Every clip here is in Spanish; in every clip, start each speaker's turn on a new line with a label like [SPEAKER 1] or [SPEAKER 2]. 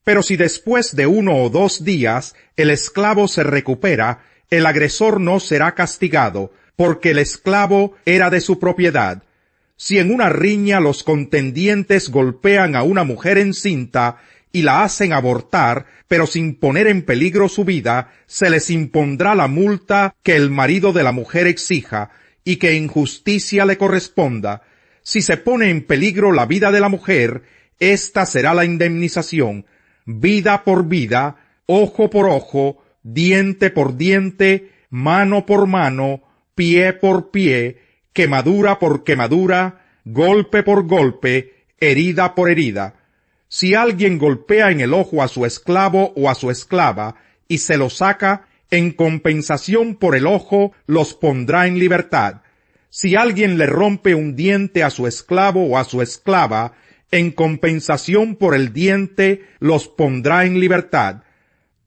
[SPEAKER 1] Pero si después de 1 o 2 días el esclavo se recupera, el agresor no será castigado, porque el esclavo era de su propiedad. Si en una riña los contendientes golpean a una mujer encinta y la hacen abortar, pero sin poner en peligro su vida, se les impondrá la multa que el marido de la mujer exija y que en justicia le corresponda. Si se pone en peligro la vida de la mujer, esta será la indemnización: vida por vida, ojo por ojo, diente por diente, mano por mano, pie por pie, quemadura por quemadura, golpe por golpe, herida por herida. Si alguien golpea en el ojo a su esclavo o a su esclava y se lo saca, en compensación por el ojo los pondrá en libertad. Si alguien le rompe un diente a su esclavo o a su esclava, en compensación por el diente los pondrá en libertad.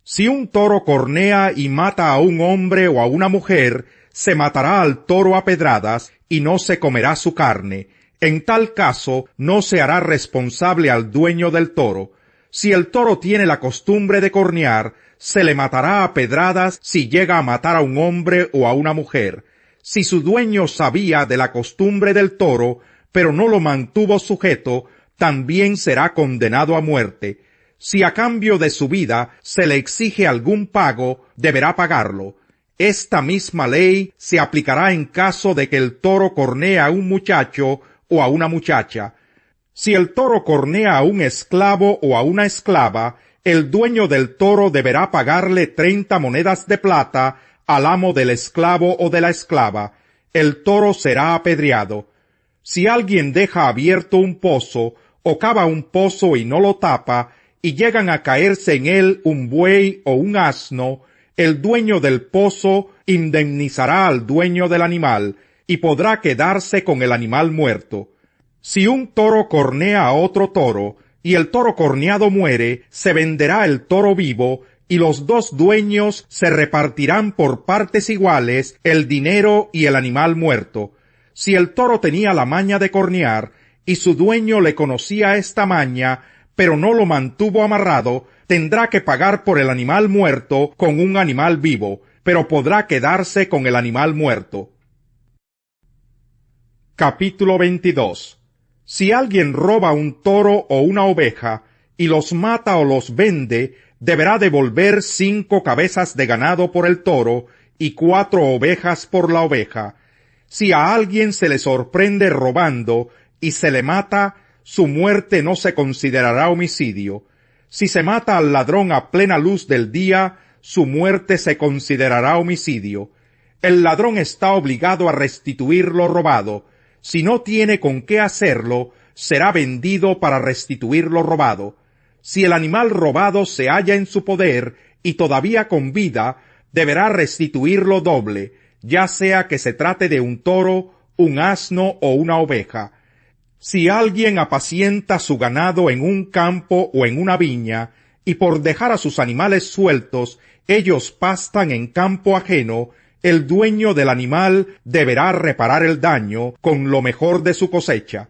[SPEAKER 1] Si un toro cornea y mata a un hombre o a una mujer, se matará al toro a pedradas y no se comerá su carne. En tal caso, no se hará responsable al dueño del toro. Si el toro tiene la costumbre de cornear, se le matará a pedradas si llega a matar a un hombre o a una mujer. Si su dueño sabía de la costumbre del toro, pero no lo mantuvo sujeto, también será condenado a muerte. Si a cambio de su vida se le exige algún pago, deberá pagarlo. Esta misma ley se aplicará en caso de que el toro cornee a un muchacho o a una muchacha. Si el toro cornea a un esclavo o a una esclava, el dueño del toro deberá pagarle 30 monedas de plata al amo del esclavo o de la esclava. El toro será apedreado. Si alguien deja abierto un pozo, o cava un pozo y no lo tapa, y llegan a caerse en él un buey o un asno, el dueño del pozo indemnizará al dueño del animal, y podrá quedarse con el animal muerto. Si un toro cornea a otro toro, y el toro corneado muere, se venderá el toro vivo, y los dos dueños se repartirán por partes iguales el dinero y el animal muerto. Si el toro tenía la maña de cornear, y su dueño le conocía esta maña, pero no lo mantuvo amarrado, tendrá que pagar por el animal muerto con un animal vivo, pero podrá quedarse con el animal muerto. Capítulo 22. Si alguien roba un toro o una oveja, y los mata o los vende, deberá devolver 5 cabezas de ganado por el toro, y 4 ovejas por la oveja. Si a alguien se le sorprende robando, y se le mata, su muerte no se considerará homicidio. Si se mata al ladrón a plena luz del día, su muerte se considerará homicidio. El ladrón está obligado a restituir lo robado. Si no tiene con qué hacerlo, será vendido para restituir lo robado. Si el animal robado se halla en su poder y todavía con vida, deberá restituirlo doble, ya sea que se trate de un toro, un asno o una oveja. Si alguien apacienta su ganado en un campo o en una viña, y por dejar a sus animales sueltos, ellos pastan en campo ajeno, el dueño del animal deberá reparar el daño con lo mejor de su cosecha.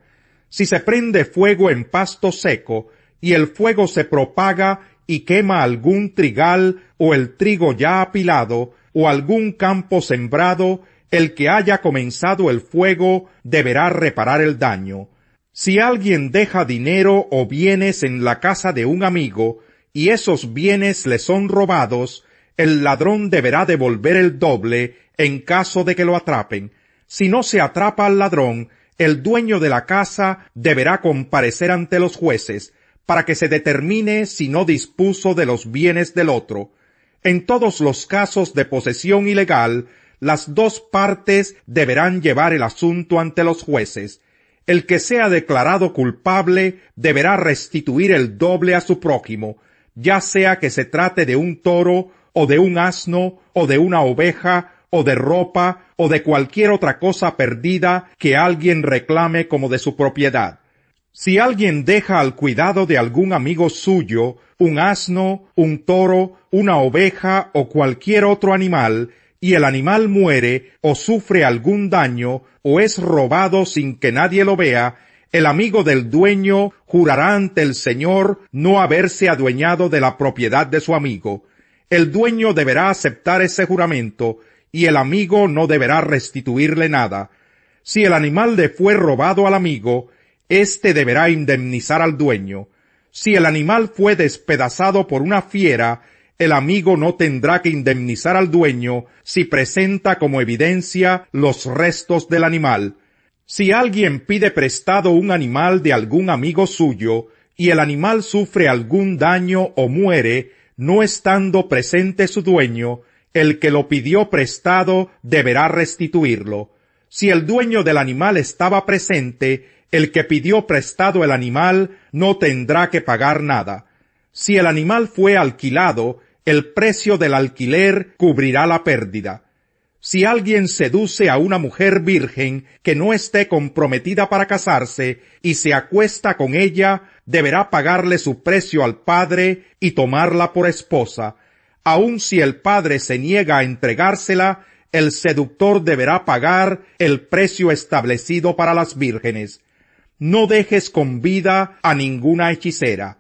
[SPEAKER 1] Si se prende fuego en pasto seco, y el fuego se propaga y quema algún trigal o el trigo ya apilado, o algún campo sembrado, el que haya comenzado el fuego deberá reparar el daño. Si alguien deja dinero o bienes en la casa de un amigo, y esos bienes le son robados, el ladrón deberá devolver el doble en caso de que lo atrapen. Si no se atrapa al ladrón, el dueño de la casa deberá comparecer ante los jueces, para que se determine si no dispuso de los bienes del otro. En todos los casos de posesión ilegal, las dos partes deberán llevar el asunto ante los jueces. El que sea declarado culpable deberá restituir el doble a su prójimo, ya sea que se trate de un toro, o de un asno, o de una oveja, o de ropa, o de cualquier otra cosa perdida que alguien reclame como de su propiedad. Si alguien deja al cuidado de algún amigo suyo un asno, un toro, una oveja o cualquier otro animal, y el animal muere o sufre algún daño o es robado sin que nadie lo vea, el amigo del dueño jurará ante el Señor no haberse adueñado de la propiedad de su amigo. El dueño deberá aceptar ese juramento y el amigo no deberá restituirle nada. Si el animal le fue robado al amigo, éste deberá indemnizar al dueño. Si el animal fue despedazado por una fiera, el amigo no tendrá que indemnizar al dueño si presenta como evidencia los restos del animal. Si alguien pide prestado un animal de algún amigo suyo, y el animal sufre algún daño o muere, no estando presente su dueño, el que lo pidió prestado deberá restituirlo. Si el dueño del animal estaba presente, el que pidió prestado el animal no tendrá que pagar nada. Si el animal fue alquilado, el precio del alquiler cubrirá la pérdida. Si alguien seduce a una mujer virgen que no esté comprometida para casarse y se acuesta con ella, deberá pagarle su precio al padre y tomarla por esposa. Aun si el padre se niega a entregársela, el seductor deberá pagar el precio establecido para las vírgenes. No dejes con vida a ninguna hechicera.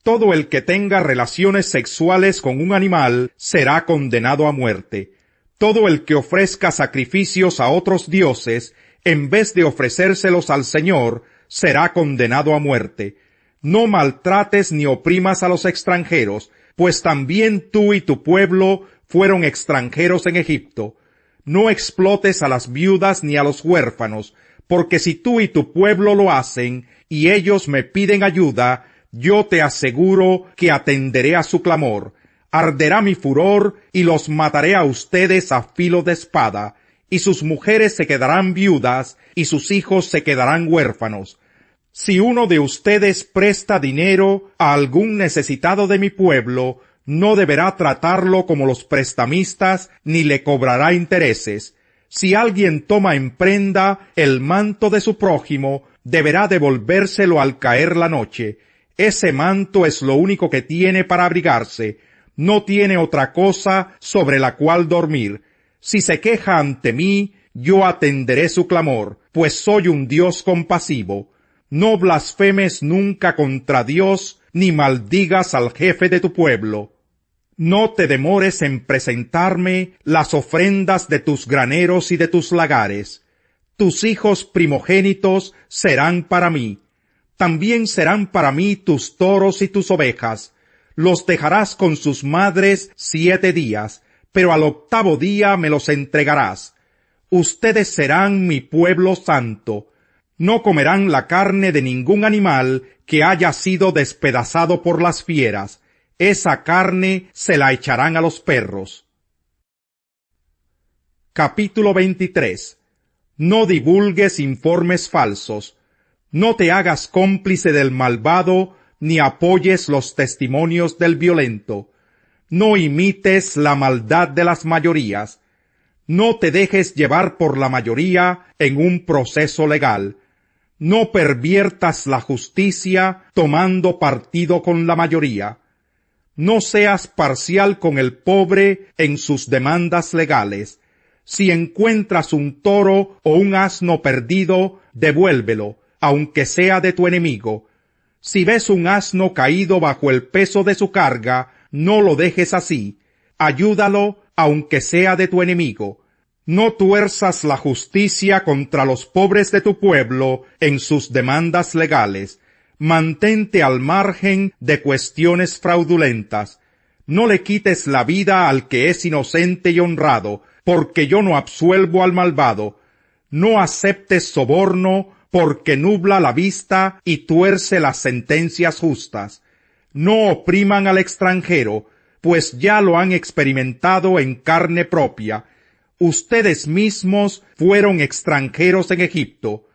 [SPEAKER 1] Todo el que tenga relaciones sexuales con un animal será condenado a muerte. Todo el que ofrezca sacrificios a otros dioses, en vez de ofrecérselos al Señor, será condenado a muerte. No maltrates ni oprimas a los extranjeros, pues también tú y tu pueblo fueron extranjeros en Egipto. No explotes a las viudas ni a los huérfanos, porque si tú y tu pueblo lo hacen, y ellos me piden ayuda, yo te aseguro que atenderé a su clamor. Arderá mi furor y los mataré a ustedes a filo de espada, y sus mujeres se quedarán viudas y sus hijos se quedarán huérfanos. Si uno de ustedes presta dinero a algún necesitado de mi pueblo, no deberá tratarlo como los prestamistas ni le cobrará intereses. Si alguien toma en prenda el manto de su prójimo, deberá devolvérselo al caer la noche. Ese manto es lo único que tiene para abrigarse. No tiene otra cosa sobre la cual dormir. Si se queja ante mí, yo atenderé su clamor, pues soy un Dios compasivo. No blasfemes nunca contra Dios, ni maldigas al jefe de tu pueblo. No te demores en presentarme las ofrendas de tus graneros y de tus lagares. Tus hijos primogénitos serán para mí. También serán para mí tus toros y tus ovejas. Los dejarás con sus madres 7 días, pero al 8º día me los entregarás. Ustedes serán mi pueblo santo. No comerán la carne de ningún animal que haya sido despedazado por las fieras. Esa carne se la echarán a los perros. Capítulo 23. No divulgues informes falsos. No te hagas cómplice del malvado, ni apoyes los testimonios del violento. No imites la maldad de las mayorías. No te dejes llevar por la mayoría en un proceso legal. No perviertas la justicia tomando partido con la mayoría. No seas parcial con el pobre en sus demandas legales. Si encuentras un toro o un asno perdido, devuélvelo, aunque sea de tu enemigo. Si ves un asno caído bajo el peso de su carga, no lo dejes así. Ayúdalo, aunque sea de tu enemigo. No tuerzas la justicia contra los pobres de tu pueblo en sus demandas legales. Mantente al margen de cuestiones fraudulentas. No le quites la vida al que es inocente y honrado, porque yo no absuelvo al malvado. No aceptes soborno, porque nubla la vista y tuerce las sentencias justas. No opriman al extranjero, pues ya lo han experimentado en carne propia. Ustedes mismos fueron extranjeros en Egipto.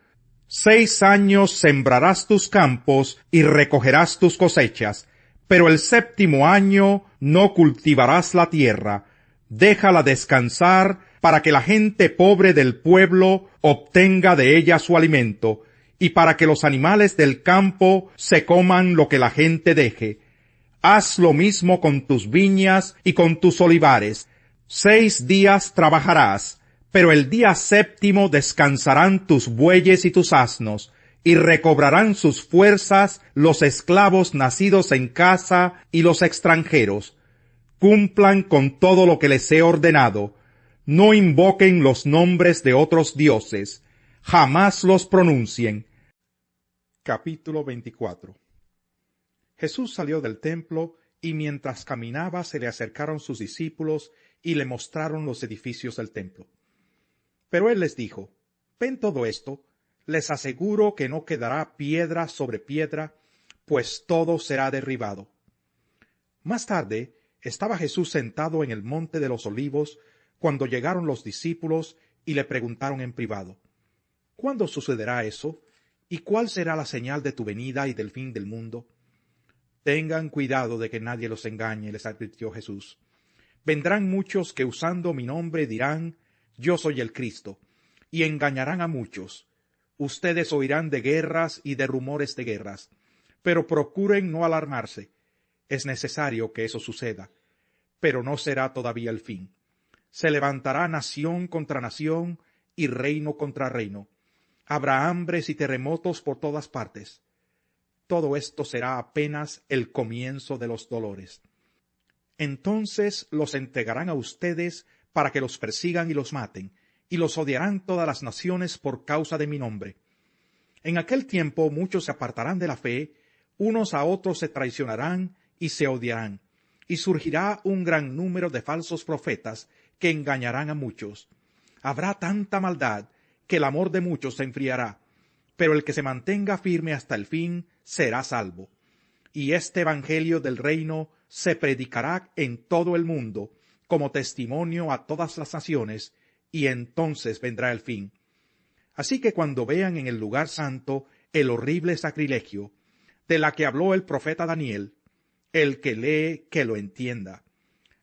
[SPEAKER 1] 6 años sembrarás tus campos y recogerás tus cosechas, pero el 7º año no cultivarás la tierra. Déjala descansar para que la gente pobre del pueblo obtenga de ella su alimento, y para que los animales del campo se coman lo que la gente deje. Haz lo mismo con tus viñas y con tus olivares. 6 días trabajarás, pero el día 7º descansarán tus bueyes y tus asnos, y recobrarán sus fuerzas los esclavos nacidos en casa y los extranjeros. Cumplan con todo lo que les he ordenado. No invoquen los nombres de otros dioses. Jamás los pronuncien. Capítulo 24. Jesús salió del templo, y mientras caminaba se le acercaron sus discípulos y le mostraron los edificios del templo. Pero él les dijo: ¿Ven todo esto? Les aseguro que no quedará piedra sobre piedra, pues todo será derribado. Más tarde, estaba Jesús sentado en el monte de los Olivos, cuando llegaron los discípulos y le preguntaron en privado: ¿Cuándo sucederá eso? ¿Y cuál será la señal de tu venida y del fin del mundo? Tengan cuidado de que nadie los engañe, les advirtió Jesús. Vendrán muchos que usando mi nombre dirán: Yo soy el Cristo, y engañarán a muchos. Ustedes oirán de guerras y de rumores de guerras, pero procuren no alarmarse. Es necesario que eso suceda, pero no será todavía el fin. Se levantará nación contra nación y reino contra reino. Habrá hambres y terremotos por todas partes. Todo esto será apenas el comienzo de los dolores. Entonces los entregarán a ustedes para que los persigan y los maten, y los odiarán todas las naciones por causa de mi nombre. En aquel tiempo muchos se apartarán de la fe, unos a otros se traicionarán y se odiarán, y surgirá un gran número de falsos profetas que engañarán a muchos. Habrá tanta maldad que el amor de muchos se enfriará, pero el que se mantenga firme hasta el fin será salvo. Y este evangelio del reino se predicará en todo el mundo como testimonio a todas las naciones, y entonces vendrá el fin. Así que cuando vean en el lugar santo el horrible sacrilegio, de la que habló el profeta Daniel, el que lee que lo entienda.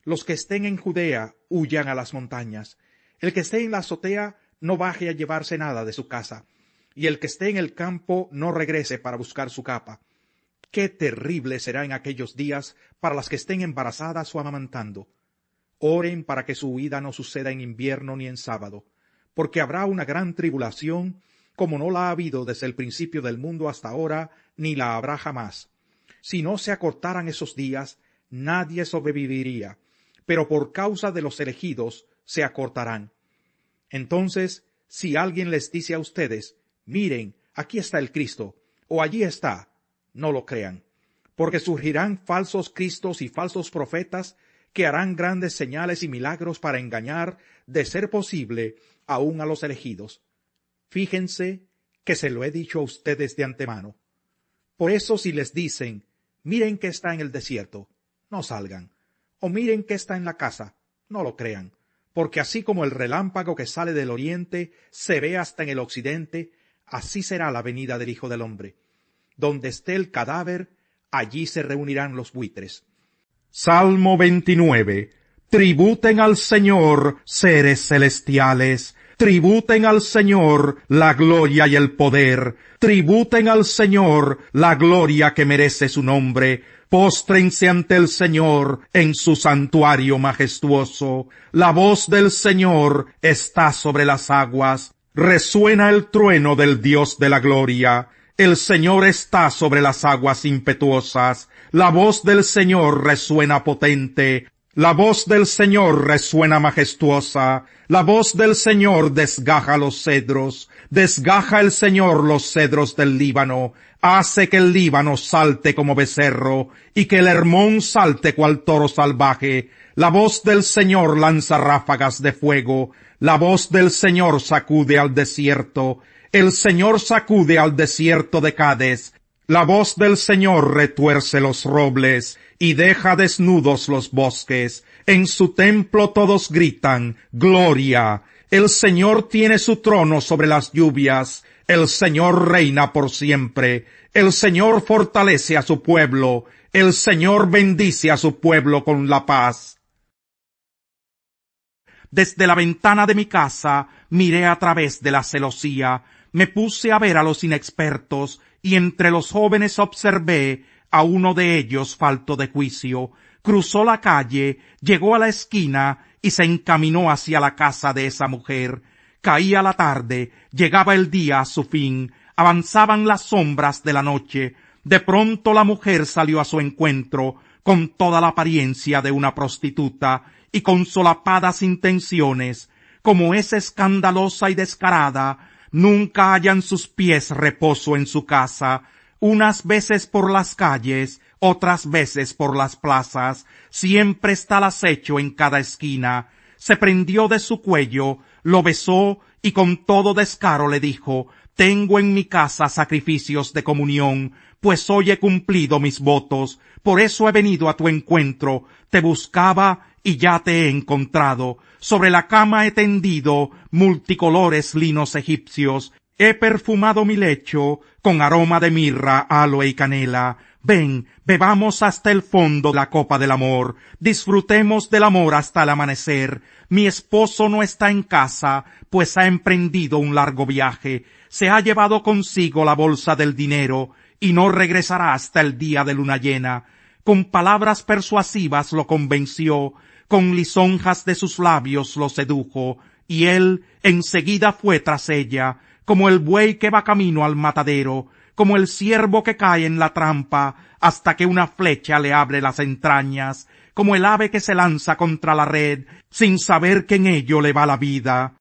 [SPEAKER 1] Los que estén en Judea huyan a las montañas. El que esté en la azotea no baje a llevarse nada de su casa, y el que esté en el campo no regrese para buscar su capa. Qué terrible será en aquellos días para las que estén embarazadas o amamantando. Oren para que su huida no suceda en invierno ni en sábado, porque habrá una gran tribulación, como no la ha habido desde el principio del mundo hasta ahora, ni la habrá jamás. Si no se acortaran esos días, nadie sobreviviría, pero por causa de los elegidos se acortarán. Entonces, si alguien les dice a ustedes: miren, aquí está el Cristo, o allí está, no lo crean, porque surgirán falsos cristos y falsos profetas que harán grandes señales y milagros para engañar, de ser posible, aún a los elegidos. Fíjense que se lo he dicho a ustedes de antemano. Por eso si les dicen: miren que está en el desierto, no salgan, o miren que está en la casa, no lo crean, porque así como el relámpago que sale del oriente se ve hasta en el occidente, así será la venida del Hijo del Hombre. Donde esté el cadáver, allí se reunirán los buitres. Salmo 29. Tributen al Señor, seres celestiales. Tributen al Señor la gloria y el poder. Tributen al Señor la gloria que merece su nombre. Póstrense ante el Señor en su santuario majestuoso. La voz del Señor está sobre las aguas. Resuena el trueno del Dios de la gloria. El Señor está sobre las aguas impetuosas. La voz del Señor resuena potente. La voz del Señor resuena majestuosa. La voz del Señor desgaja los cedros. Desgaja el Señor los cedros del Líbano. Hace que el Líbano salte como becerro, y que el Hermón salte cual toro salvaje. La voz del Señor lanza ráfagas de fuego. La voz del Señor sacude al desierto. El Señor sacude al desierto de Cades. La voz del Señor retuerce los robles y deja desnudos los bosques. En su templo todos gritan: ¡Gloria! El Señor tiene su trono sobre las lluvias. El Señor reina por siempre. El Señor fortalece a su pueblo. El Señor bendice a su pueblo con la paz. Desde la ventana de mi casa miré a través de la celosía. Me puse a ver a los inexpertos, y entre los jóvenes observé a uno de ellos falto de juicio. Cruzó la calle, llegó a la esquina y se encaminó hacia la casa de esa mujer. Caía la tarde, llegaba el día a su fin. avanzaban las sombras de la noche. De pronto la mujer salió a su encuentro, con toda la apariencia de una prostituta, y con solapadas intenciones. Como es escandalosa y descarada, nunca hallan sus pies reposo en su casa. Unas veces por las calles, otras veces por las plazas, siempre está al acecho en cada esquina. Se prendió de su cuello, lo besó y con todo descaro le dijo: «Tengo en mi casa sacrificios de comunión, pues hoy he cumplido mis votos, por eso he venido a tu encuentro, te buscaba y ya te he encontrado. Sobre la cama he tendido multicolores linos egipcios, he perfumado mi lecho con aroma de mirra, aloe y canela. Ven, bebamos hasta el fondo la copa del amor, disfrutemos del amor hasta el amanecer. Mi esposo no está en casa, pues ha emprendido un largo viaje, se ha llevado consigo la bolsa del dinero, y no regresará hasta el día de luna llena». Con palabras persuasivas lo convenció, con lisonjas de sus labios lo sedujo, y él enseguida fue tras ella, como el buey que va camino al matadero, como el ciervo que cae en la trampa, hasta que una flecha le abre las entrañas, como el ave que se lanza contra la red, sin saber que en ello le va la vida.